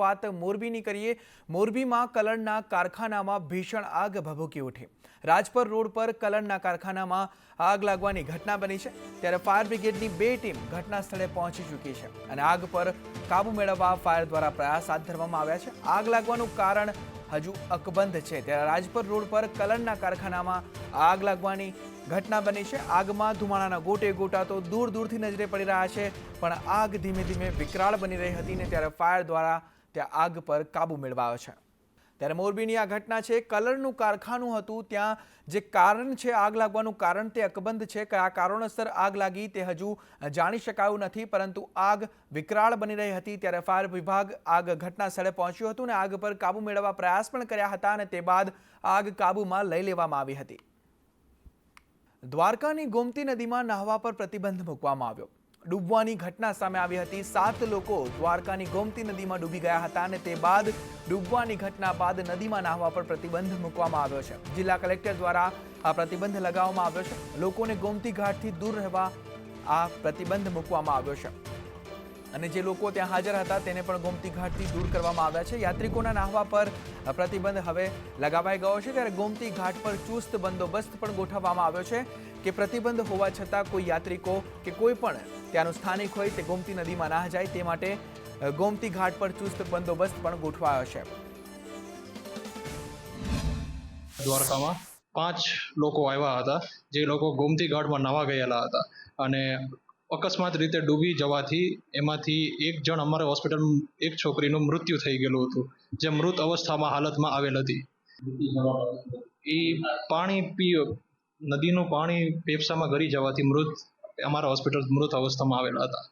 વાત મોરબીની કરીએ। મોરબીમાં કલરના કારખાનામાં ભીષણ આગ ભભૂકી ઉઠી। રાજપર રોડ પર કલરના કારખાનામાં આગ લાગવાની ઘટના બની છે, ત્યારે ફાયર બ્રિગેડની 2 ટીમ ઘટના સ્થળે પહોંચી ચૂકી છે અને આગ પર કાબુ મેળવવા ફાયર દ્વારા પ્રયાસ હાથ ધરવામાં આવ્યા છે। આગ લાગવાનું કારણ હજુ અકબંધ છે, ત્યારે રાજપર રોડ પર કલરના કારખાનામાં આગ લાગવાની ઘટના બની છે। આગમાં ધુમાડાના ગોટે ગોટા તો દૂર દૂરથી નજરે પડી રહ્યા છે, પણ આગ ધીમે ધીમે વિકરાળ બની રહી હતી ને ત્યારે ફાયર દ્વારા ત્યાં આગ પર કાબુ મેળવાયો છે। ત્યારે મોરબીની આ ઘટના છે। કલરનું કારખાનું હતું, ત્યાં જે કારણ છે આગ લાગવાનું કારણ તે અકબંધ છે। કયા કારણોસર આગ લાગી તે હજુ જાણી શકાયું નથી, પરંતુ આગ વિકરાળ બની રહી હતી ત્યારે ફાયર વિભાગ આગ ઘટના સ્થળે પહોંચ્યું હતું અને આગ પર કાબુ મેળવવા પ્રયાસ પણ કર્યા હતા અને તે બાદ આગ કાબુમાં લઈ લેવામાં આવી હતી। દ્વારકાની ગોમતી નદીમાં નહાવા પર પ્રતિબંધ મૂકવામાં આવ્યો। ડૂબવાની ઘટના સામે આવી હતી। 7 લોકો દ્વારકાની ગોમતી નદીમાં ડૂબી ગયા હતા અને તે બાદ ડૂબવાની ઘટના બાદ નદીમાં નહાવા પર પ્રતિબંધ મૂકવામાં આવ્યો છે। જિલ્લા કલેક્ટર દ્વારા આ પ્રતિબંધ લગાવવામાં આવ્યો છે। લોકોને ગોમતી ઘાટથી દૂર રહેવા આ પ્રતિબંધ મૂકવામાં આવ્યો છે અને જે લોકો ત્યાં હાજર હતા તેને પણ ગોમતી ઘાટથી દૂર કરવામાં આવ્યા છે। યાત્રિકોના નહાવા પર પ્રતિબંધ હવે લગાવાઈ ગયો છે, ત્યારે ગોમતી ઘાટ પર ચુસ્ત બંદોબસ્ત પણ ગોઠવવામાં આવ્યો છે કે પ્રતિબંધ હોવા છતાં કોઈ યાત્રિકો કે કોઈ પણ ત્યાંનું સ્થાનિક હોય તે ગોમતી નદીમાં ના જાય તે માટે ગોમતી ઘાટ પર ચુસ્ત બંદોબસ્ત પણ ગોઠવાયો છે। દ્વારકામાં 5 લોકો આવ્યા હતા, જે લોકો ગોમતી ઘાટમાં નાવા ગયેલા હતા અને અકસ્માત રીતે ડૂબી જવાથી એમાંથી એક જણ અમારે હોસ્પિટલ એક છોકરીનું મૃત્યુ થઈ ગયેલું હતું, જે મૃત અવસ્થામાં હાલતમાં આવેલ હતી। એ પાણી નદીનું પાણી ફેફસામાં ગળી જવાથી અમારા હોસ્પિટલ મૃત અવસ્થામાં આવેલા હતા।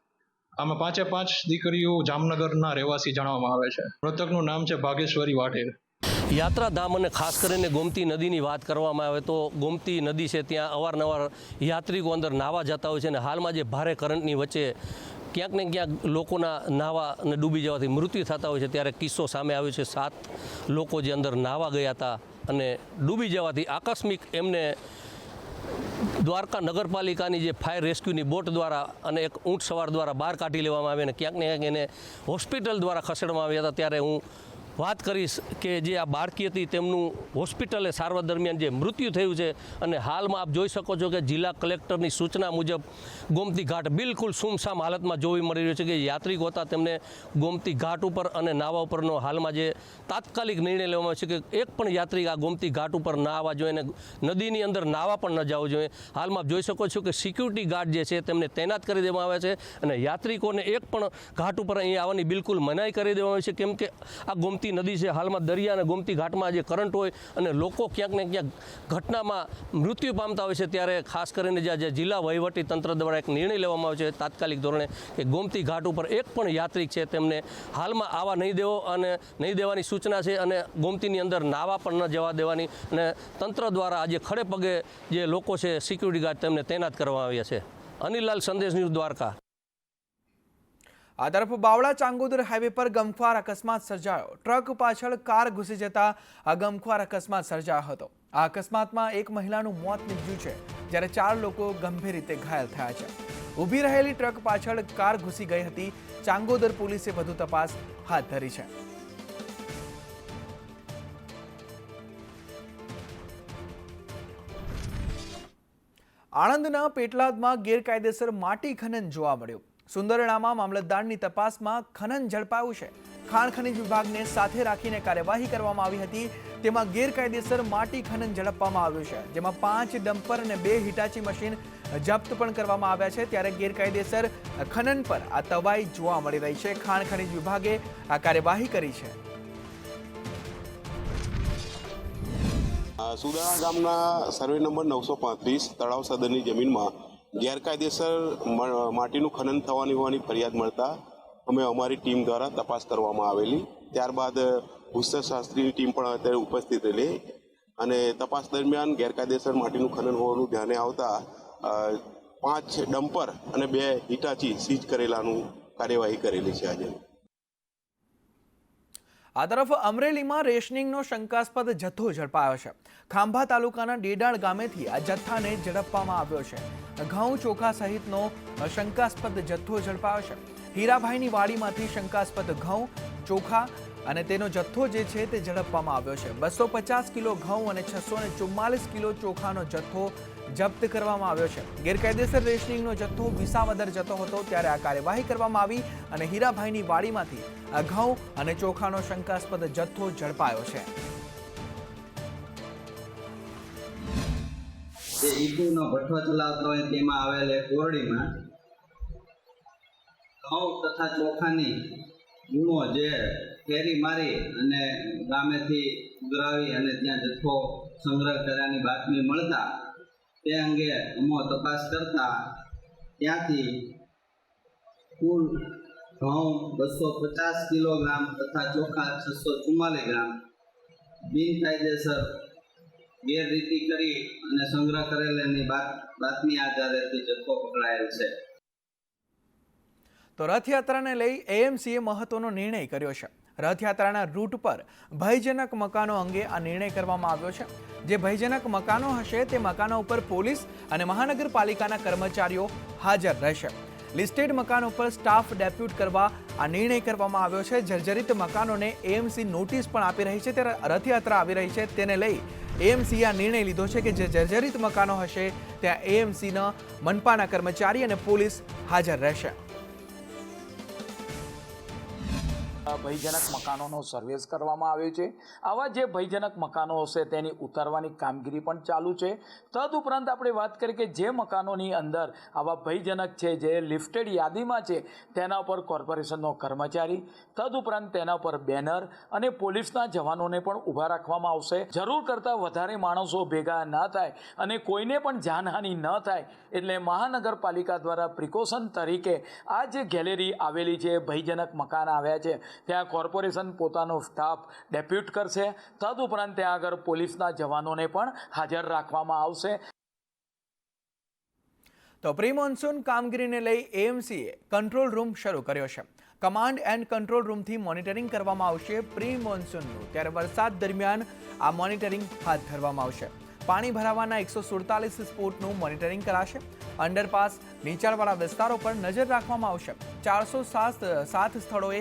આમાં 5 દીકરીઓ જામનગરના રહેવાસી જણાવવામાં આવે છે। મૃતકનું નામ છે ભાગેશ્વરી વાઢેર। યાત્રાધામ અને ખાસ કરીને ગોમતી નદીની વાત કરવામાં આવે તો ગોમતી નદી છે, ત્યાં અવારનવાર યાત્રિકો અંદર નાહવા જતા હોય છે અને હાલમાં જે ભારે કરંટની વચ્ચે ક્યાંક ને ક્યાંક લોકોના નાહવા અને ડૂબી જવાથી મૃત્યુ થતા હોય છે, ત્યારે કિસ્સો સામે આવ્યો છે। 7 લોકો જે અંદર નાહવા ગયા હતા અને ડૂબી જવાથી આકસ્મિક એમને દ્વારકા નગરપાલિકાની જે ફાયર રેસ્ક્યુની બોટ દ્વારા અને એક ઊંટ સવાર દ્વારા બહાર કાઢી લેવામાં આવી અને ક્યાંક ને ક્યાંક એને હોસ્પિટલ દ્વારા ખસેડવામાં આવ્યા હતા। ત્યારે હું વાત કરીશ કે જે આ બાળકી હતી તેમનું હોસ્પિટલે સારવાર દરમિયાન જે મૃત્યુ થયું છે અને હાલમાં આપ જોઈ શકો છો કે જિલ્લા કલેક્ટરની સૂચના મુજબ ગોમતી ઘાટ બિલકુલ સુમસામ હાલતમાં જોવા મળી રહ્યું છે કે યાત્રિકો હતા તેમને ગોમતી ઘાટ ઉપર અને નાવા ઉપરનો હાલમાં જે તાત્કાલિક નિર્ણય લેવામાં આવ્યો છે કે એક પણ યાત્રિક આ ગોમતી ઘાટ ઉપર ના આવવા જોઈએ અને નદીની અંદર નાવા પણ ન જવું જોઈએ। હાલમાં આપ જોઈ શકો છો કે સિક્યુરિટી ગાર્ડ જે છે તેમને તૈનાત કરી દેવામાં આવ્યા છે અને યાત્રિકોને એક પણ ઘાટ ઉપર અહીં આવવાની બિલકુલ મનાઈ કરી દેવામાં આવી છે, કેમ કે આ ગોમતી નદી છે, હાલમાં દરિયા અને ગોમતી ઘાટમાં જે કરંટ હોય અને લોકો ક્યાંક ને ક્યાંક ઘટનામાં મૃત્યુ પામતા હોય છે, ત્યારે ખાસ કરીને જે જિલ્લા વહીવટી તંત્ર દ્વારા એક નિર્ણય લેવામાં આવ્યો છે તાત્કાલિક ધોરણે કે ગોમતી ઘાટ ઉપર એક પણ યાત્રિક છે તેમને હાલમાં આવા નહીં દેવો અને નહીં દેવાની સૂચના છે અને ગોમતીની અંદર નાવા પણ ન જવા દેવાની અને તંત્ર દ્વારા આજે ખડે પગે જે લોકો છે સિક્યુરિટી ગાર્ડ તેમને તૈનાત કરવામાં આવ્યા છે। અનિલ લાલ, સંદેશ ન્યૂઝ, દ્વારકા। આ તરફ બાવળા ચાંગોદર હાઈવે પર ગમખ્વાર અકસ્માત સર્જાયો। ટ્રક પાછળ કાર ઘૂસી જતા આ ગમખ્વાર અકસ્માત સર્જાયો હતો। આ અકસ્માતમાં એક મહિલાનું મોત નીપજ્યું છે, જ્યારે 4 લોકો ગંભીર રીતે ઘાયલ થયા છે। ઊભી રહેલી ટ્રક પાછળ કાર ઘૂસી ગઈ હતી। ચાંગોદર પોલીસે વધુ તપાસ હાથ ધરી છે। આણંદના પેટલાદમાં ગેરકાયદેસર માટી ખનન જોવા મળ્યું। સુંદરણામાં મામલતદારની તપાસમાં ખનન ઝડપાયું છે। ખાણ ખનીજ વિભાગને સાથે રાખીને કાર્યવાહી કરવામાં આવી હતી। તેમાં ગેરકાયદેસર માટી ખનન ઝડપવામાં આવ્યું છે, જેમાં 5 ડમ્પર અને 2 હિટાચી મશીન જપ્ત પણ કરવામાં આવ્યા છે। ત્યારે ગેરકાયદેસર ખનન પર આ તવાઈ જોવા મળી રહી છે। ખાણ ખનીજ વિભાગે આ કાર્યવાહી કરી છે। સુદાણા ગામના સર્વે નંબર 935 તળાવ સદનની જમીનમાં ગેરકાયદેસર માટીનું ખનન થવાની હોવાની ફરિયાદ મળતા અમે અમારી ટીમ દ્વારા તપાસ કરવામાં આવેલી। ત્યારબાદ ભૂસ્તરશાસ્ત્રીની ટીમ પણ અત્યારે ઉપસ્થિત રહેલી અને તપાસ દરમિયાન ગેરકાયદેસર માટીનું ખનન હોવાનું ધ્યાને આવતા 5 ડમ્પર અને 2 હિટાચી સીઝ કરેલાનું કાર્યવાહી કરેલી છે આજે। આ તરફ અમરેલીમાં રેશનિંગનો શંકાસ્પદ જથ્થો ઝડપાયો છે। ખાંભા તાલુકાના ડેડાળ ગામેથી આ જથ્થાને ઝડપવામાં આવ્યો છે। ઘઉં, ચોખા સહિતનો શંકાસ્પદ જથ્થો ઝડપાયો છે। હીરાભાઈની વાડીમાંથી શંકાસ્પદ ઘઉં, ચોખા અને તેનો જથ્થો જે છે તે ઝડપવામાં આવ્યો છે. 250 કિલો ઘઉં અને 644 કિલો ચોખાનો જથ્થો જપ્ત કરવામાં આવ્યો છે. ગેરકાયદેસર રેશનિંગનો જથ્થો વિસાવદર જતો હતો ત્યારે આ કાર્યવાહી કરવામાં આવી અને હીરાભાઈની વાડીમાંથી આ ઘઉં અને ચોખાનો શંકાસ્પદ જથ્થો ઝડપાયો છે. જે ઈટુનો ભઠ્ઠો ચલાવતો હોય તેમાં આવેલ એક ઓરડીમાં ઘઉં તથા ચોખાની ગુણો જે ફેરી મારી અને ગામેથી ઉઘરાવી અને ત્યાં જથ્થો સંગ્રહ કર્યાની બાતમી મળતા તે અંગે અમો તપાસ કરતા ત્યાંથી કુલ ઘઉં 250 કિલોગ્રામ તથા ચોખા 644 ગ્રામ બિનકાયદેસર ગેરરીતિ કરી અને સંગ્રહ કરેલાની બાતમી આધારેથી જથ્થો પકડાયેલ છે. તો રથયાત્રાને લઈ એએમસીએ મહત્વનો નિર્ણય કર્યો છે. રથયાત્રાના રૂટ પર ભયજનક મકાનો અંગે આ નિર્ણય કરવામાં આવ્યો છે. જે ભયજનક મકાનો હશે તે મકાનો ઉપર પોલીસ અને મહાનગરપાલિકાના કર્મચારીઓ હાજર રહેશે. લિસ્ટેડ મકાનો પર સ્ટાફ ડેપ્યુટ કરવા આ નિર્ણય કરવામાં આવ્યો છે. જર્જરિત મકાનોને એએમસી નોટિસ પણ આપી રહી છે. ત્યારે રથયાત્રા આવી રહી છે તેને લઈ એએમસીએ આ નિર્ણય લીધો છે કે જે જર્જરિત મકાનો હશે ત્યાં એએમસીના મનપાના કર્મચારી અને પોલીસ હાજર રહેશે. ભયજનક મકાનોનો સર્વેસ કરવામાં આવ્યો છે. આવા જે ભયજનક મકાનો હશે તેની ઉતારવાની કામગીરી પણ ચાલુ છે. તદુપરાંત આપણે વાત કરીએ કે જે મકાનોની અંદર આવા ભયજનક છે જે લિસ્ટેડ યાદીમાં છે તેના ઉપર કોર્પોરેશનનો કર્મચારી તદુપરાંત તેના ઉપર બેનર અને પોલીસના જવાનોને પણ ઊભા રાખવામાં આવશે. જરૂર કરતાં વધારે માણસો ભેગા ન થાય અને કોઈને પણ જાનહાનિ ન થાય એટલે મહાનગરપાલિકા દ્વારા પ્રિકોશન તરીકે આ જે ગેલેરી આવેલી છે ભયજનક મકાન આવ્યા છે ત્યાં કોર્પોરેશન પોતાનો સ્ટાફ ડેપ્યુટ કરશે. તદુપરાંત ત્યાં આગળ પોલીસના જવાનોને પણ હાજર રાખવામાં આવશે. તો પ્રી મોન્સૂન કામગીરીને લઈ એએમસીએ કંટ્રોલ રૂમ શરૂ કર્યો છે. કમાન્ડ એન્ડ કંટ્રોલ રૂમથી મોનિટરિંગ કરવામાં આવશે પ્રી મોન્સૂનનું. ત્યારે વરસાદ દરમિયાન આ મોનિટરિંગ હાથ ધરવામાં આવશે. પાણી ભરાવાના 147 સ્પોટનું મોનિટરિંગ કરાશે. અંડરપાસ નીચાણવાળા વિસ્તારો પર નજર રાખવામાં આવશે. 407 સ્થળોએ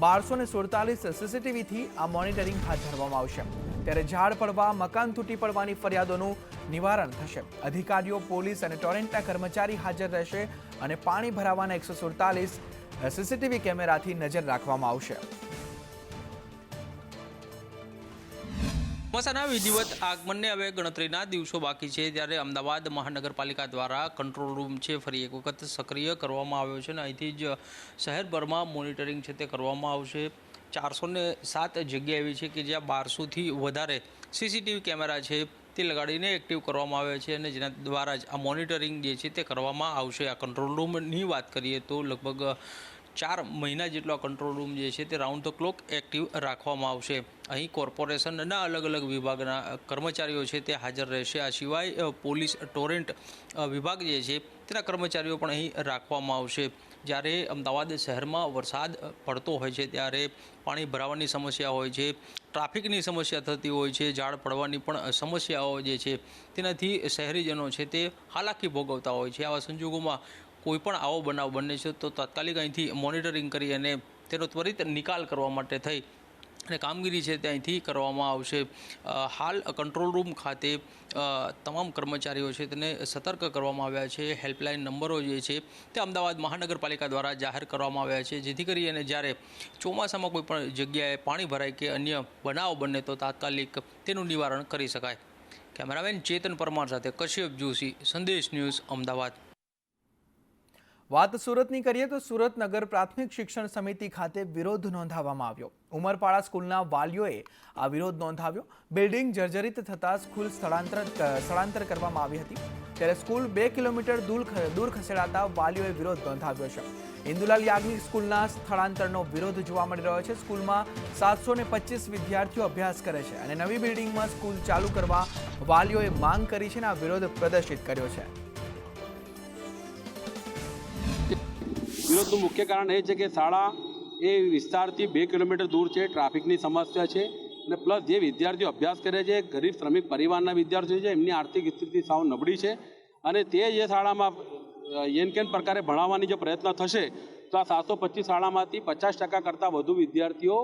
1247 સીસીટીવીથી આ મોનિટરિંગ હાથ ધરવામાં આવશે. ત્યારે ઝાડ પડવા મકાન તૂટી પડવાની ફરિયાદોનું નિવારણ થશે. અધિકારીઓ પોલીસ અને ટોરેન્ટના કર્મચારી હાજર રહેશે અને પાણી ભરાવાના 147 સીસીટીવી કેમેરાથી નજર રાખવામાં આવશે. ચોમાસાના વિધિવત આગમનને હવે ગણતરીના દિવસો બાકી છે ત્યારે અમદાવાદ મહાનગરપાલિકા દ્વારા કંટ્રોલ રૂમ છે ફરી એક વખત સક્રિય કરવામાં આવ્યો છે અને અહીંથી જ શહેરભરમાં મોનિટરિંગ છે તે કરવામાં આવશે. 407 જગ્યા એવી છે કે જ્યાં 1200થી વધારે સીસીટીવી કેમેરા છે તે લગાડીને એક્ટિવ કરવામાં આવે છે અને જેના દ્વારા જ આ મોનિટરિંગ જે છે તે કરવામાં આવશે. આ કંટ્રોલ રૂમની વાત કરીએ તો લગભગ 4 મહિના જેટલો આ કંટ્રોલ રૂમ જે છે તે રાઉન્ડ ધ ક્લોક એક્ટિવ રાખવામાં આવશે. અહીં કોર્પોરેશનના અલગ અલગ વિભાગના કર્મચારીઓ છે તે હાજર રહેશે. આ સિવાય પોલીસ ટોરેન્ટ વિભાગ જે છે તેના કર્મચારીઓ પણ અહીં રાખવામાં આવશે. જ્યારે અમદાવાદ શહેરમાં વરસાદ પડતો હોય છે ત્યારે પાણી ભરાવાની સમસ્યા હોય છે, ટ્રાફિકની સમસ્યા થતી હોય છે, ઝાડ પડવાની પણ સમસ્યાઓ જે છે તેનાથી શહેરીજનો છે તે હાલાકી ભોગવતા હોય છે. આવા સંજોગોમાં કોઈ પણ આવો બનાવ બને છે તો તાત્કાલિક અહીંથી મોનિટરિંગ કરી અને તેનો ત્વરિત નિકાલ કરવા માટે થઈ અને કામગીરી છે તે અહીંથી કરવામાં આવશે. હાલ કંટ્રોલ રૂમ ખાતે તમામ કર્મચારીઓ છે તેને સતર્ક કરવામાં આવ્યા છે. હેલ્પલાઇન નંબરો જે છે તે અમદાવાદ મહાનગરપાલિકા દ્વારા જાહેર કરવામાં આવ્યા છે જેથી કરી અને જ્યારે ચોમાસામાં કોઈ પણ જગ્યાએ પાણી ભરાય કે અન્ય બનાવ બને તો તાત્કાલિક તેનું નિવારણ કરી શકાય. કેમેરામેન ચેતન પરમાર સાથે કશ્યપ જોશી, સંદેશ ન્યૂઝ, અમદાવાદ. વાત સુરતની કરીએ તો સુરત નગર પ્રાથમિક શિક્ષણ સમિતિ ખાતે વિરોધ નોંધાવવામાં આવ્યો. ઉમરપાડા સ્કૂલના વાલીઓએ આ વિરોધ નોંધાવ્યો. બિલ્ડિંગ જર્જરિત થતાં સ્કૂલ સ્થળાંતર કરવામાં આવી હતી. ત્યારે સ્કૂલ 2 કિલોમીટર દૂર ખસેડાતા વાલીઓએ વિરોધ નોંધાવ્યો છે. ઇન્દુલાલ યાજ્ઞિક સ્કૂલના સ્થળાંતરનો વિરોધ જોવા મળી રહ્યો છે. સ્કૂલમાં 725 વિદ્યાર્થીઓ અભ્યાસ કરે છે અને નવી બિલ્ડિંગમાં સ્કૂલ ચાલુ કરવા વાલીઓએ માંગ કરી છે અને આ વિરોધ પ્રદર્શિત કર્યો છે. વિરોધનું મુખ્ય કારણ એ છે કે શાળા એ વિસ્તારથી 2 કિલોમીટર દૂર છે. ટ્રાફિકની સમસ્યા છે અને પ્લસ જે વિદ્યાર્થીઓ અભ્યાસ કરે છે ગરીબ શ્રમિક પરિવારના વિદ્યાર્થીઓ છે એમની આર્થિક સ્થિતિ સાવ નબળી છે અને તે જે શાળામાં યેનકેન પ્રકારે ભણાવવાની જો પ્રયત્ન થશે તો આ 725 શાળામાંથી 50% કરતાં વધુ વિદ્યાર્થીઓ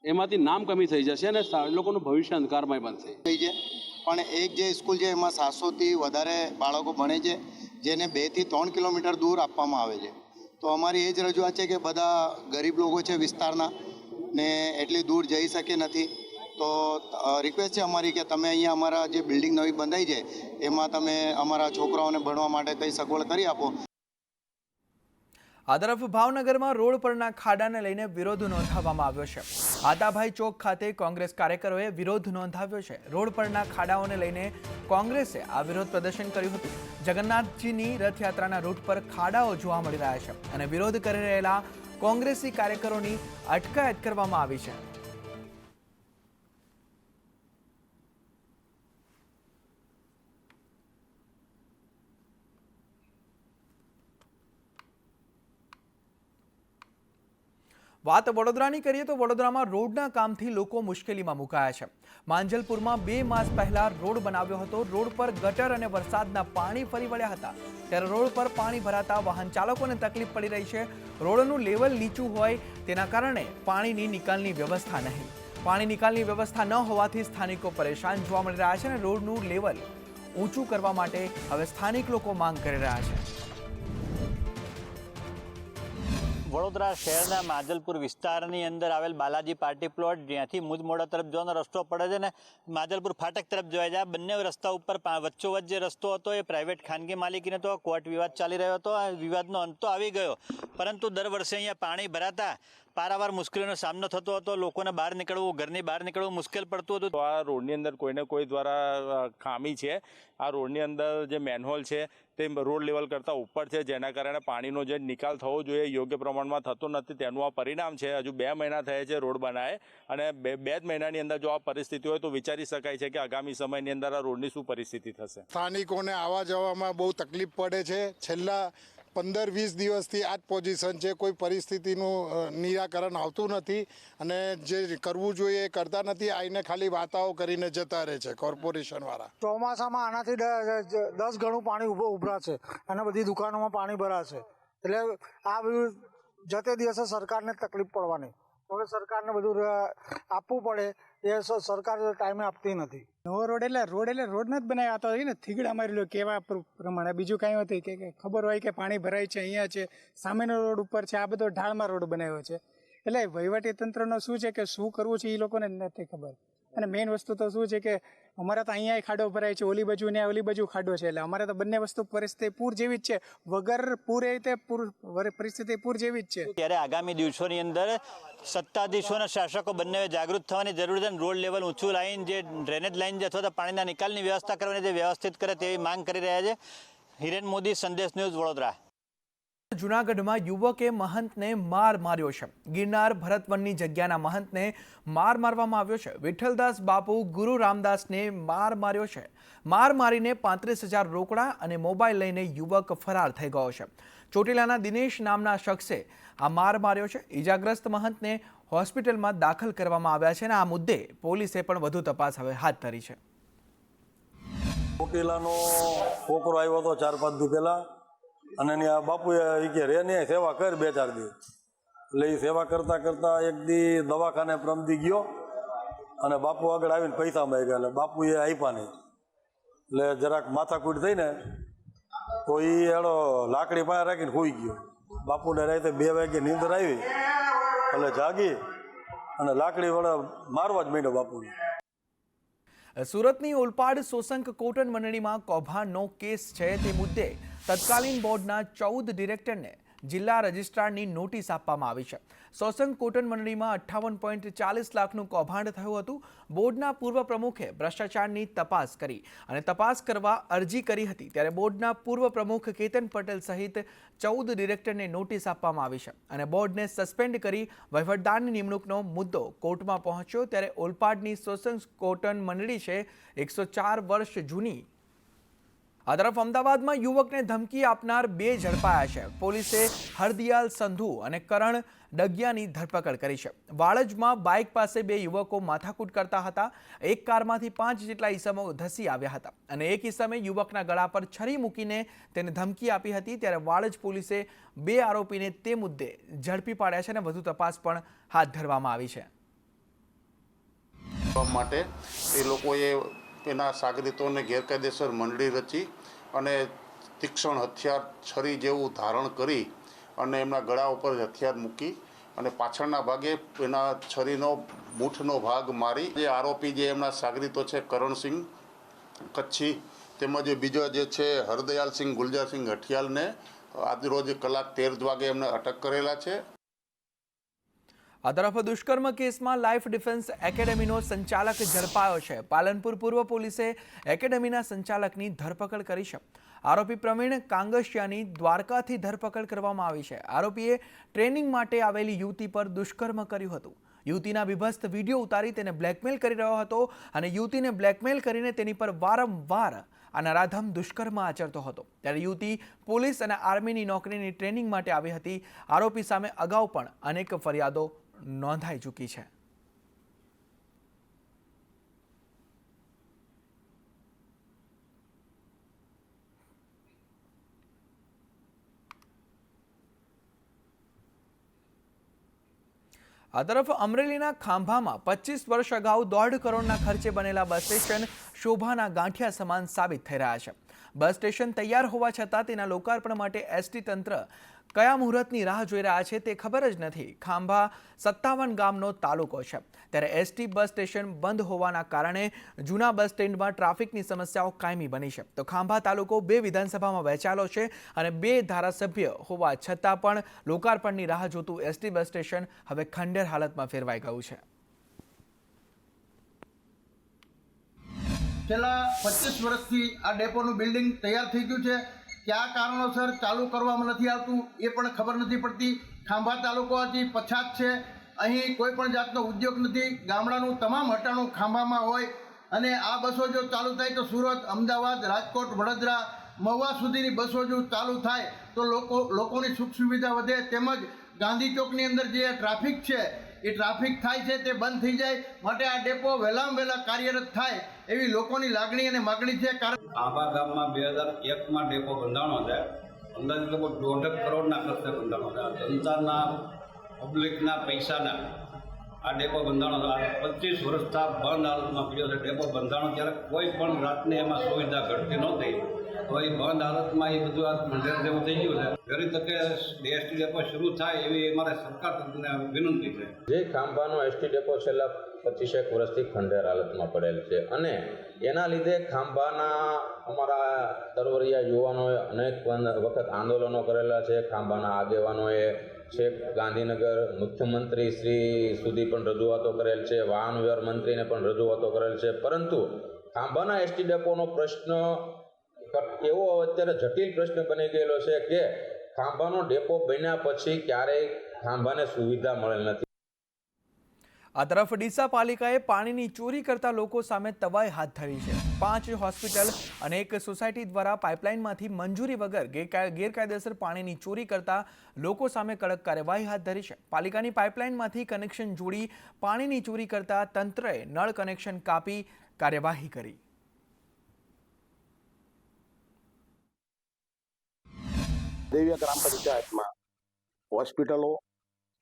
એમાંથી નામ કમી થઈ જશે અને લોકોનું ભવિષ્ય અંધકારમય બનશે. પણ એક જે સ્કૂલ છે એમાં 700થી વધારે બાળકો ભણે છે, જેને 2 થી 3 કિલોમીટર દૂર આપવામાં આવે છે. તો અમારી એ જ રજૂઆત છે કે બધા ગરીબ લોકો છે વિસ્તારના ને એટલી દૂર જઈ શકે નથી. તો રિક્વેસ્ટ છે અમારી કે તમે અહીંયા અમારા જે બિલ્ડિંગ નવી બંધાઈ છે એમાં તમે અમારા છોકરાઓને ભણવા માટે કંઈ સગવડ કરી આપો. આ તરફ ભાવનગરમાં રોડ પરના ખાડાને લઈને વિરોધ નોંધાવવામાં આવ્યો છે. આતાભાઈ ચોક ખાતે કોંગ્રેસ કાર્યકરોએ વિરોધ નોંધાવ્યો છે. રોડ પરના ખાડાઓને લઈને કોંગ્રેસે આ વિરોધ પ્રદર્શન કર્યું હતું. જગન્નાથજીની રથયાત્રાના રૂટ પર ખાડાઓ જોવા મળી રહ્યા છે અને વિરોધ કરી રહેલા કોંગ્રેસી કાર્યકરોની અટકાયત કરવામાં આવી છે. વાત વડોદરાની કરીએ તો વડોદરામાં રોડના કામથી લોકો મુશ્કેલીમાં મુકાયા છે. માંજલપુરમાં 2 માસ પહેલા રોડ બનાવ્યો હતો. રોડ પર ગટર અને વરસાદના પાણી ફરી વળ્યા હતા. ત્યારે રોડ પર પાણી ભરાતા વાહન ચાલકોને તકલીફ પડી રહી છે. રોડનું લેવલ નીચું હોય તેના કારણે પાણીની નિકાલની વ્યવસ્થા નહીં. પાણી નિકાલની વ્યવસ્થા ન હોવાથી સ્થાનિકો પરેશાન જોવા મળી રહ્યા છે અને રોડનું લેવલ ઊંચું કરવા માટે હવે સ્થાનિક લોકો માંગ કરી રહ્યા છે. વડોદરા શહેરના માજલપુર વિસ્તારની અંદર આવેલ બાલાજી પાર્ટી પ્લોટ, જ્યાંથી મુજમોડા તરફ જવાનો રસ્તો પડે છે ને માજલપુર ફાટક તરફ જોવાય છે. આ બંને રસ્તા ઉપર વચ્ચોવચ્ચ જે રસ્તો હતો એ પ્રાઇવેટ ખાનગી માલિકીનો હતો. કોર્ટ વિવાદ ચાલી રહ્યો હતો. આ વિવાદનો અંત તો આવી ગયો, પરંતુ દર વર્ષે અહીંયા પાણી ભરાતા પારાવાર મુશ્કેલીનો સામનો થતો હતો. લોકોને બહાર નીકળવું, ઘરની બહાર નીકળવું મુશ્કેલ પડતું હતું. આ રોડની અંદર કોઈને કોઈ દ્વારા ખામી છે. આ રોડની અંદર જે મેનહોલ છે તે રોડ લેવલ કરતાં ઉપર છે, જેના કારણે પાણીનો જે નિકાલ થવો જોઈએ યોગ્ય પ્રમાણમાં થતો નથી. તેનું આ પરિણામ છે. હજુ 2 મહિના થયા છે રોડ બનાવે, અને બે જ મહિનાની અંદર જો આ પરિસ્થિતિ હોય તો વિચારી શકાય છે કે આગામી સમયની અંદર આ રોડની શું પરિસ્થિતિ થશે. સ્થાનિકોને આવવા જવામાં બહુ તકલીફ પડે છે. છેલ્લા 15-20 દિવસથી આ જ પોઝિશન છે. કોઈ પરિસ્થિતિનું નિરાકરણ આવતું નથી અને જે કરવું જોઈએ એ કરતા નથી. આઈને ખાલી વાતાઓ કરીને જતા રહે છે કોર્પોરેશનવાળા. ચોમાસામાં આનાથી 10 ગણું પાણી ઉભરાશે અને બધી દુકાનોમાં પાણી ભરાશે. એટલે આ બધું જતે દિવસે સરકારને તકલીફ પડવાની. હવે સરકારને બધું આપવું પડે, એ સરકાર ટાઈમે આપતી નથી. નવો રોડ એટલે રોડ જ બનાવ્યા હતા ને, થીગડા મારી લો કેવા પ્રમાણે. બીજું કાંઈ હતું કે ખબર હોય કે પાણી ભરાય છે, અહીંયા છે, સામેનો રોડ ઉપર છે, આ બધો ઢાળમાં રોડ બનાવ્યો છે. એટલે વહીવટી તંત્રનો શું છે કે શું કરવું છે એ લોકોને નથી ખબર. અને મેઇન વસ્તુ તો શું છે કે અમારે તો અહીંયા ખાડો ભરાય છે, ઓલી બાજુ ને ઓલી બાજુ ખાડો છે. એટલે અમારે તો બંને વસ્તુ પરિસ્થિતિ પૂર જેવી જ છે. વગર પૂરે તે પરિસ્થિતિ પૂર જેવી જ છે. ત્યારે આગામી દિવસોની અંદર સત્તાધીશો અને શાસકો બંને જાગૃત થવાની જરૂર છે. રોડ લેવલ ઊંચું લાઈન, જે ડ્રેનેજ લાઈન જે અથવા તો પાણીના નિકાલની વ્યવસ્થા કરવાની જે વ્યવસ્થિત કરે તેવી માંગ કરી રહ્યા છે. હિરેન મોદી, સંદેશ ન્યૂઝ, વડોદરા. જૂનાગઢમાં યુવકે મહંતને માર માર્યો છે. ગિરનાર ભરતવનની જગ્યાના મહંતને માર મારવામાં આવ્યો છે. વિઠ્ઠલદાસ બાપુ ગુરુ રામદાસને માર માર્યો છે. માર મારીને 35,000 રોકડા અને મોબાઈલ લઈને યુવક ફરાર થઈ ગયો છે. ચોટીલાના દિનેશ નામના શખ્સે આ માર માર્યો છે. ઈજાગ્રસ્ત મહંતને હોસ્પિટલમાં દાખલ કરવામાં આવ્યા છે અને આ મુદ્દે પોલીસે પણ વધુ તપાસ હવે હાથ ધરી છે. ચોટીલાનો છોકરો આવ્યો હતો 4-5 દી પહેલા, અને આ બાપુએ કે રે ને સેવા કર 2-4 દિવસ. એટલે એ સેવા કરતાં કરતાં એક દી દવાખાને પ્રમદી ગયો અને બાપુ આગળ આવીને પૈસા માંગ્યા. એટલે બાપુએ આપ્યા નહીં. એટલે જરાક માથાકૂટ થઈ ને તો એ એનો લાકડી પાસે રાખીને સૂઈ ગયો. બાપુને રાતે 2 વાગે નીંદર આવી એટલે જાગી અને લાકડી વડે મારવા જ માંડ્યો બાપુને. સુરતની ઓલપાડ સોસંક કોટન મંડળીમાં કૌભાંડનો કેસ છે. તે મુદ્દે તત્કાલીન બોર્ડના 14 ડિરેક્ટરને જિલ્લા રજિસ્ટ્રારની નોટિસ આપવામાં આવી છે. સોસંક કોટન મંડળીમાં 58.40 લાખનું કૌભાંડ થયું હતું. બોર્ડના પૂર્વ પ્રમુખે ભ્રષ્ટાચારની તપાસ કરી અને તપાસ કરવા અરજી કરી હતી. ત્યારે બોર્ડના પૂર્વ પ્રમુખ કેતન પટેલ સહિત 14 ડિરેક્ટરને નોટિસ આપવામાં આવી છે અને બોર્ડને સસ્પેન્ડ કરી વહીવટદારની નિમણૂકનો મુદ્દો કોર્ટમાં પહોંચ્યો. ત્યારે ઓલપાડની સોસંક કોટન મંડળી છે 104 વર્ષ જૂની. આ તરફ અમદાવાદમાં યુવકને ધમકી આપનાર 2 ઝડપાયા છે. પોલીસે હરદિયાલ સંધુ અને કરણ ડગિયાની ધરપકડ કરી છે. વાડજમાં બાઇક પાસે 2 યુવકો માથાકૂટ કરતા હતા. એક કારમાંથી 5 જેટલા ઈસમો ધસી આવ્યા હતા અને એક ઈસમે યુવકના ગળા પર છરી મૂકીને તેને ધમકી આપી હતી. ત્યારે વાડજ પોલીસે 2 આરોપીને તે મુદ્દે ઝડપી પાડ્યા છે અને વધુ તપાસ પણ હાથ ધરવામાં આવી છે. માટે એ લોકોએ એના સાગરીતોને ગેરકાયદેસર મંડળી રચી અને તીક્ષ્ણ હથિયાર છરી જેવું ધારણ કરી અને એમના ગળા ઉપર હથિયાર મૂકી અને પાછળના ભાગે એના છરીનો મૂઠનો ભાગ મારી જે આરોપી જે એમના સાગરીતો છે કરણસિંહ કચ્છી તેમજ બીજો જે છે હરદયાલસિંહ ગુલજારસિંહ હઠિયાલને આજરોજ કલાક 13 વાગે એમને અટક કરેલા છે. આ તરફ દુષ્કર્મ કેસમાં લાઈફ ડિફેન્સ એકેડેમીનો સંચાલક ઝડપાયો છે. પાલનપુર પૂર્વ પોલીસે એકેડેમીના સંચાલકની ધરપકડ કરી છે. આરોપી પ્રવીણ કાંગશિયાની દ્વારકાથી ધરપકડ કરવામાં આવી છે. આરોપીએ ટ્રેનિંગ માટે આવેલી યુવતી પર દુષ્કર્મ કર્યું હતું. યુવતીના બીભત્સ વિડીયો ઉતારી તેને બ્લેકમેલ કરી રહ્યો હતો અને યુવતીને બ્લેકમેલ કરીને તેની પર વારંવાર આ નરાધમ દુષ્કર્મ આચરતો હતો. ત્યારે યુવતી પોલીસ અને આર્મીની નોકરીની ટ્રેનિંગ માટે આવી હતી. આરોપી સામે અગાઉ પણ અનેક ફરિયાદો નોંધાઈ ચૂકી છે. આ તરફ અમરેલીના ખાંભામાં 25 વર્ષ અગાઉ 1.5 કરોડના ખર્ચે બનેલા બસ સ્ટેશન શોભાના ગાંઠિયા સમાન સાબિત થઈ રહ્યા છે. બસ સ્ટેશન તૈયાર હોવા છતાં તેના લોકાર્પણ માટે એસટી તંત્ર કયા મુહૂર્તની રાહ જોઈ રહ્યા છે તે ખબર જ નથી. ખાંભા 57 ગામનો તાલુકો છે. ત્યારે એસટી બસ સ્ટેશન બંધ હોવાના કારણે જૂના બસ સ્ટેન્ડમાં ટ્રાફિકની સમસ્યાઓ કાયમી બની છે. તો ખાંભા તાલુકો 2 વિધાનસભામાં વહેંચાયેલો છે અને 2 ધારાસભ્ય હોવા છતાં પણ લોકાર્પણની રાહ જોતું એસટી બસ સ્ટેશન હવે ખંડેર હાલતમાં ફેરવાઈ ગયું છે. છેલ્લા 25 વર્ષથી આ ડેપોનું બિલ્ડિંગ તૈયાર થઈ ગયું છે. કયા કારણોસર ચાલુ કરવામાં નથી આવતું એ પણ ખબર નથી પડતી. ખાંભા તાલુકો હજી પછાત છે. અહીં કોઈ પણ જાતનો ઉદ્યોગ નથી. ગામડાનું તમામ હટાણું ખાંભામાં હોય અને આ બસો જો ચાલુ થાય તો સુરત, અમદાવાદ, રાજકોટ, વડોદરા, મહુવા સુધીની બસો જો ચાલુ થાય તો લોકોની સુખ સુવિધા વધે. તેમજ ગાંધી ચોકની અંદર જે ટ્રાફિક છે એ ટ્રાફિક થાય છે તે બંધ થઈ જાય. માટે આ ડેપો વહેલામાં વહેલા કાર્યરત થાય એવી લોકોની લાગણી અને માગણી છે. કારણ ખાંભા ગામમાં 2001માં ડેપો બંધાણો છે. અંદાજે લોકો 1.5 કરોડના ખર્ચે બંધાણો છે. જનતાના પબ્લિકના પૈસાના આ ડેપો બંધાણો છે. 25 વર્ષથી બંધ હાલતમાં પડ્યો છે ડેપો બંધાણો. ત્યારે કોઈ પણ રાતને એમાં સુવિધા ઘટતી નહોતી. તો એ બંધ હાલતમાં એ બધું આ મંડળ જેવું થઈ ગયું છે. ઘણી તકે એસટી ડેપો શરૂ થાય એવી અમારે સરકારને વિનંતી છે. જે ખાંભાનો એસટી ડેપો છેલ્લા 25 વર્ષથી ખંડેર હાલતમાં પડેલ છે અને એના લીધે ખાંભાના અમારા તરવરિયા યુવાનોએ અનેક વખત આંદોલનો કરેલા છે. ખાંભાના આગેવાનોએ છેક ગાંધીનગર મુખ્યમંત્રી શ્રી સુધી પણ રજૂઆતો કરેલ છે. વાહન વ્યવહાર મંત્રીને પણ રજૂઆતો કરેલ છે. પરંતુ ખાંભાના એસટી ડેપોનો પ્રશ્ન એવો અત્યારે જટિલ પ્રશ્ન બની ગયેલો છે કે ખાંભાનો ડેપો બન્યા પછી ક્યારેય ખાંભાને સુવિધા મળેલ નથી. આ તરફ ડીસા પાલિકાએ પાણીની ચોરી કરતા લોકો સામે તવાઈ હાથ ધરી છે. 5 હોસ્પિટલ અને એક સોસાયટી દ્વારા પાઇપલાઇનમાંથી મંજૂરી વગર ગેરકાયદેસર પાણીની ચોરી કરતા લોકો સામે કડક કાર્યવાહી હાથ ધરી છે. પાલિકાની પાઇપલાઇનમાંથી કનેક્શન જોડી પાણીની ચોરી કરતા તંત્રએ નળ કનેક્શન કાપી કાર્યવાહી કરી. દેવિયા ગ્રામ પંચાયતમાં હોસ્પિટલો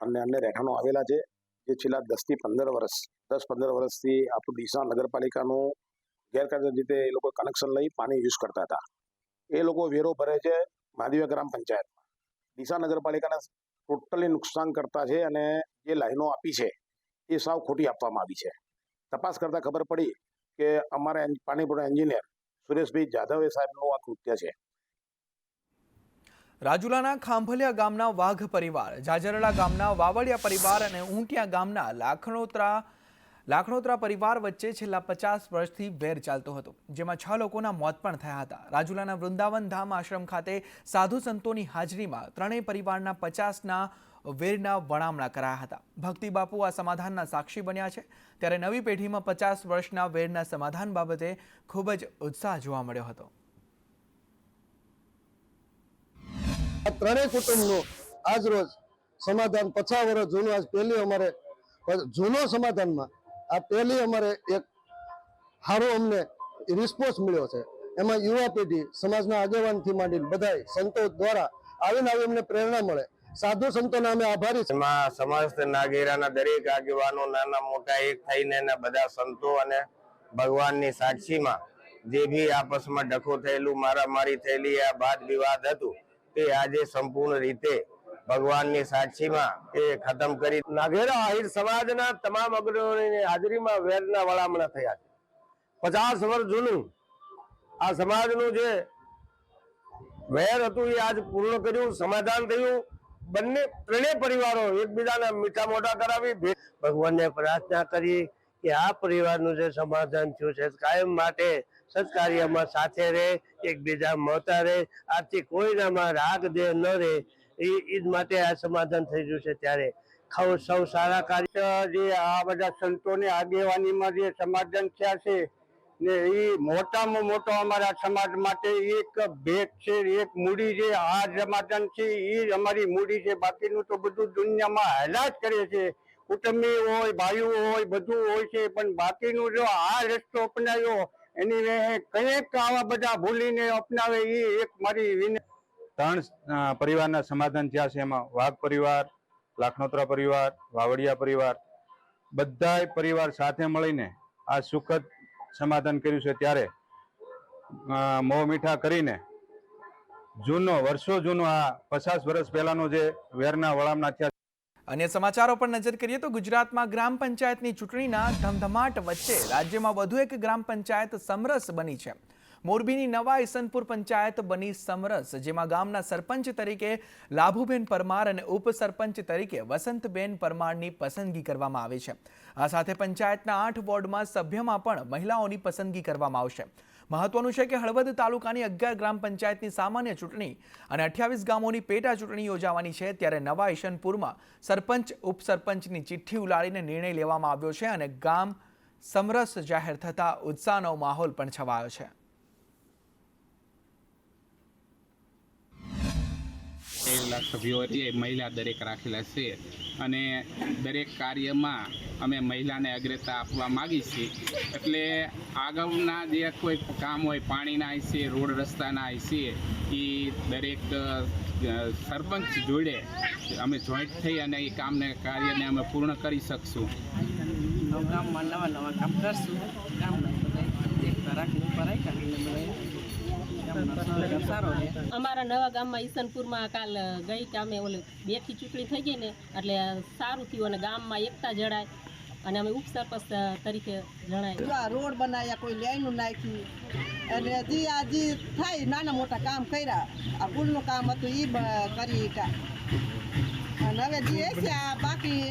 અને અન્ય રહેઠાણો આવેલા છે જે છેલ્લા 10-15 વર્ષથી આપણું ડીસા નગરપાલિકાનું ગેરકાયદેસર રીતે એ લોકો કનેક્શન લઈ પાણી યુઝ કરતા હતા. એ લોકો વેરો ભરે છે માધવિયા ગ્રામ પંચાયતમાં. ડીસા નગરપાલિકાને ટોટલી નુકસાન કરતા છે અને જે લાઈનો આપી છે એ સાવ ખોટી આપવામાં આવી છે. તપાસ કરતાં ખબર પડી કે અમારા પાણી પુરવઠા એન્જિનિયર સુરેશભાઈ જાધવે સાહેબનું આ કૃત્ય છે. રાજુલાના ખાંભલિયા ગામના વાઘ પરિવાર, જાજરડા ગામના વાવડિયા પરિવાર અને ઊંટિયા ગામના લાખણોત્રા પરિવાર વચ્ચે છેલ્લા 50 વર્ષથી વેર ચાલતો હતો, જેમાં 6 લોકોના મોત પણ થયા હતા. રાજુલાના વૃંદાવન ધામ આશ્રમ ખાતે સાધુ સંતોની હાજરીમાં ત્રણેય પરિવારના 50ના વેરના વણામણા કરાયા હતા. ભક્તિ બાપુ આ સમાધાનના સાક્ષી બન્યા છે. ત્યારે નવી પેઢીમાં 50 વર્ષના વેરના સમાધાન બાબતે ખૂબ જ ઉત્સાહ જોવા મળ્યો હતો. આ ત્રણેય કુટુંબનું આજ રોજ સમાધાન 50 વર્ષ જૂનું આજ પહેલી અમારે જૂનો સમાધાનમાં આ પહેલી અમારે એક સારો અમને રિસ્પોન્સ મળ્યો છે. એમાં યુવા પેઢી સમાજના આગેવાનથી માંડીને બધા સંતો દ્વારા આવીને અમને પ્રેરણા મળે. સાધુ સંતોના અમે આભારી છીએ. એમાં સમસ્ત નાગેરાના દરેક આગેવાનો નાના મોટા એક થઈને એના બધા સંતો અને ભગવાનની સાક્ષીમાં જે બી આપસમાં ડખો થયેલું મારામારી થયેલી આ વાદ વિવાદ હતું તે આજે સંપૂર્ણ રીતે ભગવાનની સાક્ષીમાં એ ખતમ કરી નાગેરા આહિર સમાજના તમામ અગ્રણીઓની હાજરીમાં વેરના વળામણા થયા છે. 50 વર્ષ જૂનું આ સમાજનું જે વેર હતું એ આજ પૂર્ણ કર્યું, સમાધાન થયું. ત્રણેય પરિવારો એકબીજાને મીઠા મોઢા કરાવી ભગવાનને પ્રાર્થના કરી કે આ પરિવારનું જે સમાધાન થયું છે કાયમ માટે સત્કાર્યમાં સાથે રહે, એકબીજા મળતા રહે, આથી કોઈનામાં રાગ દેહ ન રહે એ માટે આ સમાધાન થઈ ગયું છે. ત્યારે સૌ સારા કાર્ય જે આ બધા સંતોની આગેવાનીમાં જે સમાધાન થયા છે ને એ મોટામાં મોટો અમારા સમાજ માટે એક ભેટ છે, એક મૂડી છે. આ સમાધાન છે એ અમારી મૂડી છે. બાકીનું તો બધું દુનિયામાં હાલા જ કરે છે. કુટુંબી હોય, ભાઈઓ હોય, બધું હોય છે, પણ બાકીનું જો આ રસ્તો અપનાવ્યો એની કંઈક આવા બધા ભૂલીને અપનાવે એ એક મારી વિનંતી. 3 પરિવારના સમાધાન થયા છે. એમાં વાઘ પરિવાર, લાખનોત્રા પરિવાર, વાવડિયા પરિવાર, બધાય પરિવાર સાથે મળીને આ સુખદ સમાધાન કર્યું છે. ત્યારે મોં મીઠા કરીને વર્ષો જૂનો આ 50 વર્ષ પહેલાનો જે વેરના વળામણા થયા. અન્ય સમાચારો પર નજર કરીએ તો ગુજરાતમાં ગ્રામ પંચાયતની ચૂંટણીના ધમધમાટ વચ્ચે રાજ્યમાં વધુ એક ગ્રામ પંચાયત સમરસ બની છે. મોરબીની નવા ઈસનપુર પંચાયત બની સમરસ, જેમાં ગામના સરપંચ તરીકે લાભુબેન પરમાર અને ઉપસરપંચ તરીકે વસંતબેન પરમારની પસંદગી કરવામાં આવી છે. આ સાથે પંચાયતના 8 વોર્ડમાં સભ્યમાં પણ મહિલાઓની પસંદગી કરવામાં આવશે. મહત્વનું છે કે હળવદ તાલુકાની 11 ગ્રામ પંચાયતની સામાન્ય ચૂંટણી અને 28 ગામોની પેટા ચૂંટણી યોજાવાની છે. ત્યારે નવા ઈશનપુરમાં સરપંચ ઉપસરપંચની ચિઠ્ઠી ઉલાડીને નિર્ણય લેવામાં આવ્યો છે અને ગામ સમરસ જાહેર થતા ઉત્સાહનો માહોલ પણ છવાયો છે. 1 લાખ સભ્યો હતી, મહિલા દરેક રાખેલા છે અને દરેક કાર્યમાં અમે મહિલાને અગ્રતા આપવા માગીએ છીએ. એટલે આગળના જે કોઈ કામ હોય, પાણીના છે, રોડ રસ્તાના છે, એ દરેક સરપંચ જોડે અમે જોઈન્ટ થઈ અને એ કાર્યને અમે પૂર્ણ કરી શકશું. ગામમાં નવા કામ કરશું. અમારા નવા ગામમાં ઈસનપુરમાં કાલ ગઈ કે અમે 2 થી ચૂંટણી થઈ ગઈ ને એટલે સારું થયું અને ગામમાં એકતા જણાય અને અમે ઉપસરપંચ તરીકે જણાય. રોડ બનાવ્યા, કોઈ લાઈનું નાખ્યું અને જે થાય નાના મોટા કામ કર્યા. આ પુલનું કામ હતું એ કરી અને હવે જે છે આ બાકી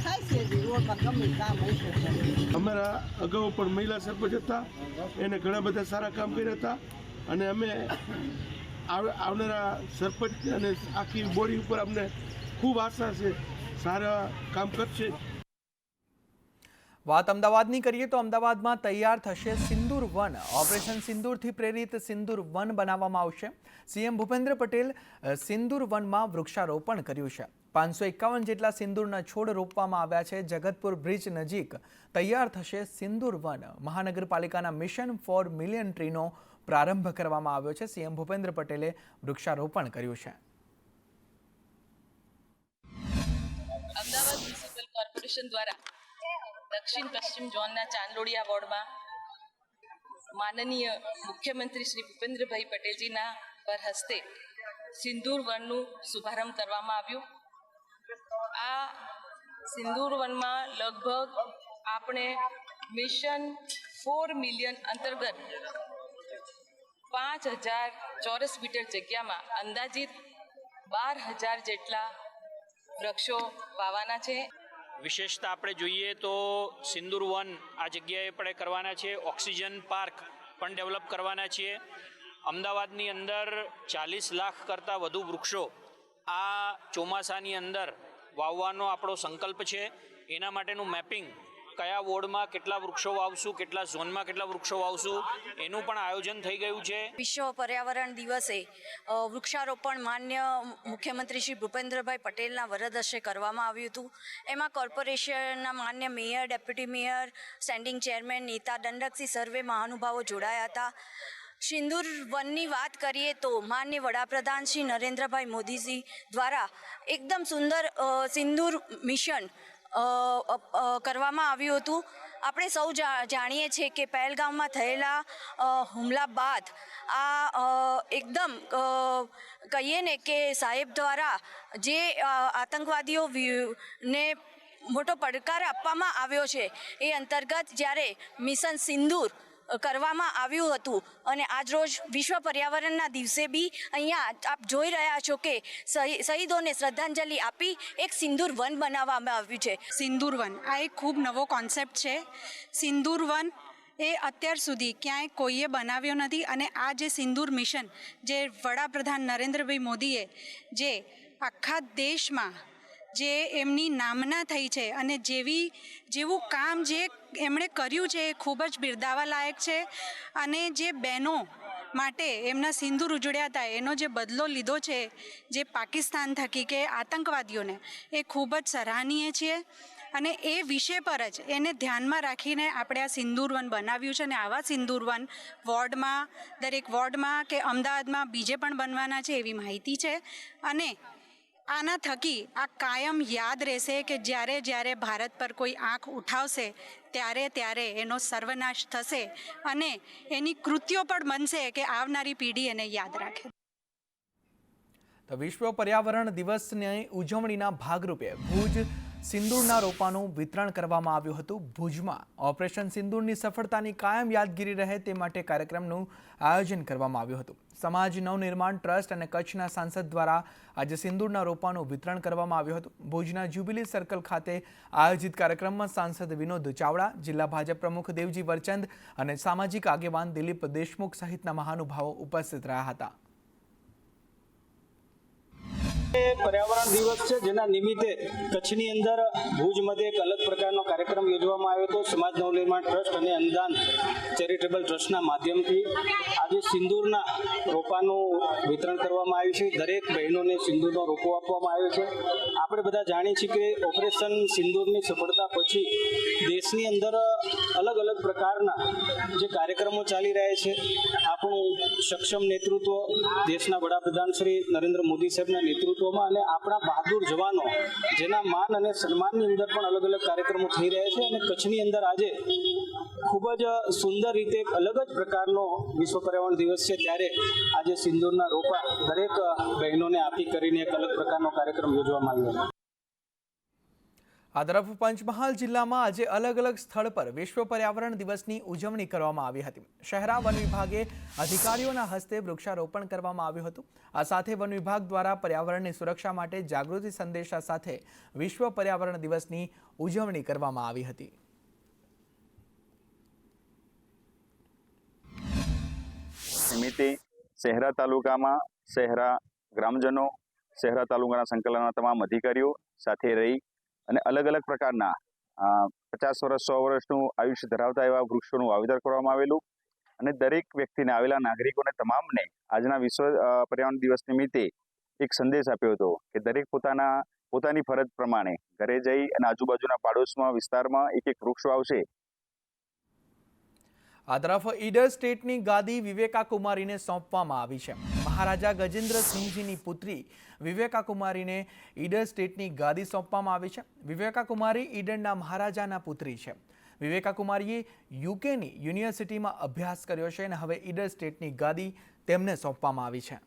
થાય છે રોડમાં ગમે કામ હશે. અમારા અગાઉ પણ મહિલા સરપંચ હતા, એને ઘણા બધા સારા કામ કર્યા હતા અને અમે આવનારા સરપંચ અને આખી બોડી ઉપર અમને ખૂબ આશા છે, સારા કામ કરશે. વાત અમદાવાદની કરીએ તો અમદાવાદમાં તૈયાર થશે સિંદૂર વન. ઓપરેશન સિંદૂરથી પ્રેરિત સિંદૂર વન બનાવવામાં આવશે. સીએમ ભૂપેન્દ્ર પટેલ સિંદૂર વનમાં વૃક્ષારોપણ કર્યું છે. 551 જેટલા સિંદૂરના છોડ રોપવામાં આવ્યા છે. જગતપુર બ્રિજ નજીક તૈયાર થશે સિંદૂર વન. મહાનગરપાલિકાના મિશન ફોર મિલિયન ટ્રીનો પ્રારંભ કરવામાં આવ્યો છે. સીએમ ભૂપેન્દ્ર પટેલે વૃક્ષારોપણ કર્યું છે. અમદાવાદ મ્યુનિસિપલ કોર્પોરેશન દ્વારા દક્ષિણ પશ્ચિમ ઝોનના ચાંદલોડિયા વોર્ડમાં માનનીય મુખ્યમંત્રી શ્રી ભૂપેન્દ્રભાઈ પટેલજીના પર હસ્તે સિંદૂર વનનું શુભારંભ કરવામાં આવ્યું. આ સિંદૂર વનમાં લગભગ આપણે મિશન 4 મિલિયન અંતર્ગત 5000 ચોરસ મીટર જગ્યામાં અંદાજિત 12000 જેટલા વૃક્ષો વાવવાના છે. વિશેષતા આપણે જોઈએ તો સિંદૂર વન આ જગ્યાએ આપણે કરવાના છે. ઓક્સિજન પાર્ક પણ ડેવલપ કરવાના છીએ. અમદાવાદની અંદર 40 લાખ કરતાં વધુ વૃક્ષો આ ચોમાસાની અંદર વાવવાનો આપણો સંકલ્પ છે. એના માટેનું મેપિંગ કયા વોર્ડમાં કેટલા વૃક્ષો વાવશું, કેટલા ઝોનમાં કેટલા વૃક્ષો વાવશું એનું પણ આયોજન થઈ ગયું છે. વિશ્વ પર્યાવરણ દિવસે વૃક્ષારોપણ માન્ય મુખ્યમંત્રી શ્રી ભૂપેન્દ્રભાઈ પટેલના વરદ હસ્તે કરવામાં આવ્યું હતું. એમાં કોર્પોરેશનના માન્ય mayor, deputy mayor, standing chairman, નેતા દંડકથી સર્વે મહાનુભાવો જોડાયા હતા. સિંદૂર વનની વાત કરીએ તો માનનીય વડાપ્રધાન શ્રી નરેન્દ્રભાઈ મોદીજી દ્વારા એકદમ સુંદર સિંદૂર મિશન કરવામાં આવ્યું હતું. આપણે સૌ જાણીએ છીએ કે પહેલગામમાં થયેલા હુમલા બાદ આ એકદમ કહીએ ને કે સાહેબ દ્વારા જે આતંકવાદીઓને મોટો પડકાર આપવામાં આવ્યો છે એ અંતર્ગત જ્યારે મિશન સિંદૂર કરવામાં આવ્યું હતું અને આજરોજ વિશ્વ પર્યાવરણના દિવસે બી અહીંયા આપ જોઈ રહ્યા છો કે શહીદોને શ્રદ્ધાંજલિ આપી એક સિંદૂર વન બનાવવામાં આવ્યું છે. સિંદૂર વન આ એક ખૂબ નવો કોન્સેપ્ટ છે. સિંદૂર વન એ અત્યાર સુધી ક્યાંય કોઈએ બનાવ્યો નથી અને આ જે સિંદૂર મિશન જે વડાપ્રધાન નરેન્દ્રભાઈ મોદીએ જે આખા દેશમાં જે એમની નામના થઈ છે અને જેવું કામ જે એમણે કર્યું છે એ ખૂબ જ બિરદાવવા લાયક છે. અને જે બહેનો માટે એમના સિંદૂર ઉજળ્યા હતા એનો જે બદલો લીધો છે જે પાકિસ્તાન થકી કે આતંકવાદીઓને, એ ખૂબ જ સરાહનીય છે. અને એ વિષય પર જ એને ધ્યાનમાં રાખીને આપણે આ સિંદૂરવન બનાવ્યું છે. અને આવા સિંદૂરવન વોર્ડમાં, દરેક વોર્ડમાં કે અમદાવાદમાં બીજે પણ બનવાના છે એવી માહિતી છે. અને આના થકી આ કાયમ યાદ રહેશે કે જ્યારે જ્યારે ભારત પર કોઈ આંખ ઉઠાવશે ત્યારે એનો સર્વનાશ થશે અને એની કૃત્યો પણ બનશે કે આવનારી પેઢી એને યાદ રાખે. તો વિશ્વ પર્યાવરણ દિવસની ઉજવણીના ભાગરૂપે ભુજ સિંદૂરના રોપાનું વિતરણ કરવામાં આવ્યું હતું. ભુજમાં ઓપરેશન સિંદૂરની સફળતાની કાયમ યાદગીરી રહે તે માટે કાર્યક્રમનું આયોજન કરવામાં આવ્યું હતું. સમાજ નવનિર્માણ ટ્રસ્ટ અને કચ્છના સાંસદ દ્વારા આજે સિંદૂરના રોપાનું વિતરણ કરવામાં આવ્યું હતું. ભુજના જ્યુબિલી સર્કલ ખાતે આયોજિત કાર્યક્રમમાં સાંસદ વિનોદ ચાવડા, જિલ્લા ભાજપ પ્રમુખ દેવજી વરચંદ અને સામાજિક આગેવાન દિલીપ દેશમુખ સહિતના મહાનુભાવો ઉપસ્થિત રહ્યા હતા. પર્યાવરણ દિવસ છે જેના નિમિત્તે કચ્છની અંદર ભુજ મધ્યે એક અલગ પ્રકારનો કાર્યક્રમ યોજવામાં આવ્યો હતો. સમાજ નવનિર્માણ ટ્રસ્ટ અને અનુદાન ચેરિટેબલ ટ્રસ્ટના માધ્યમથી આજે સિંદૂરના રોપાનું વિતરણ કરવામાં આવ્યું છે. દરેક બહેનોને સિંદૂરનો રોપો આપવામાં આવ્યો છે. આપણે બધા જાણીએ છીએ કે ઓપરેશન સિંદૂરની સફળતા પછી દેશની અંદર અલગ અલગ પ્રકારના જે કાર્યક્રમો ચાલી રહ્યા છે. આપણું સક્ષમ નેતૃત્વ દેશના વડાપ્રધાન શ્રી નરેન્દ્ર મોદી સાહેબના નેતૃત્વમાં અને આપણા બહાદુર જવાનો જેના માન અને સન્માનની અંદર પણ અલગ અલગ કાર્યક્રમો થઈ રહ્યા છે. અને કચ્છની અંદર આજે ખૂબ જ સુંદર રીતે એક અલગ જ પ્રકારનો વિશ્વ પર્યાવરણ દિવસ છે ત્યારે આજે સિંદૂરના રોપા દરેક બહેનોને આપી કરીને એક અલગ પ્રકારનો કાર્યક્રમ યોજવામાં આવ્યો છે. આ તરફ પંચમહાલ જિલ્લામાં આજે અલગ અલગ સ્થળ પર વિશ્વ પર્યાવરણ દિવસની ઉજવણી કરવામાં આવી હતી. શહેરા વન વિભાગે અધિકારીઓના હસ્તે વૃક્ષારોપણ કરવામાં આવ્યું હતું. આ સાથે વન વિભાગ દ્વારા પર્યાવરણની સુરક્ષા માટે જાગૃતિ સંદેશા સાથે વિશ્વ પર્યાવરણ દિવસની ઉજવણી કરવામાં આવી હતી. નિમિત્તે શહેરા તાલુકામાં શહેરા ગ્રામજનો, શહેરા તાલુકાના સંકલનના તમામ અધિકારીઓ સાથે રહી અને અલગ અલગ પ્રકારના 50 વર્ષ 100 વર્ષનું આયુષ્ય ધરાવતા એવા વૃક્ષોનું વાવેતર કરવામાં આવેલું અને દરેક વ્યક્તિને, આવેલા નાગરિકોને તમામને આજના વિશ્વ પર્યાવરણ દિવસ નિમિત્તે એક સંદેશ આપ્યો હતો કે દરેક પોતાની ફરજ પ્રમાણે ઘરે જઈ અને આજુબાજુના પાડોશમાં વિસ્તારમાં એક વૃક્ષ વાવશે. આ તરફ ઈડર સ્ટેટની ગાદી વિવેકા કુમારીને સોંપવામાં આવી છે. મહારાજા ગજેન્દ્રસિંહજીની પુત્રી વિવેકા કુમારીને ઈડર સ્ટેટની ગાદી સોંપવામાં આવી છે. વિવેકા કુમારી ઈડરના મહારાજાના પુત્રી છે. વિવેકા કુમારીએ યુકેની યુનિવર્સિટીમાં અભ્યાસ કર્યો છે અને હવે ઈડર સ્ટેટની ગાદી તેમને સોંપવામાં આવી છે.